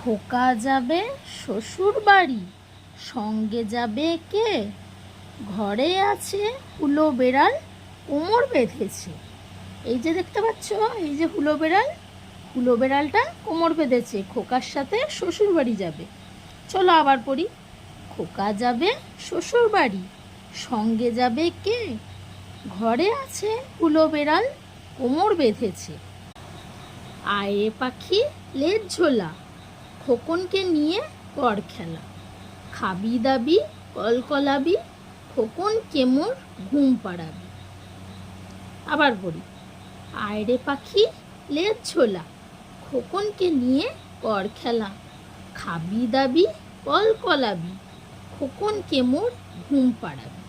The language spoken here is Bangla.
খোকা যাবে শ্বশুর বাড়ি, সঙ্গে যাবে কে? ঘরে আছে হুলো বেড়াল, কোমর বেঁধেছে। এই যে দেখতে পাচ্ছ, এই যে হুলো বেড়াল, হুলো বেড়ালটা কোমর বেঁধেছে, খোকার সাথে শ্বশুর বাড়ি যাবে। চলো আবার পড়ি। খোকা যাবে শ্বশুর বাড়ি, সঙ্গে যাবে কে? ঘরে আছে হুলো বেড়াল, কোমর বেঁধেছে। আয় রে পাখি লেজ ঝোলা, খোকনকে নিয়ে কর খেলা। খাবি দাবি কলকলাবি, খোকনকে মোর ঘুম পাড়াবি। আবার বলি, আয় রে পাখি লেজ ঝোলা, খোকনকে নিয়ে কর খেলা। খাবি দাবি কলকলাবি, খোকনকে মোর ঘুম পাড়াবি।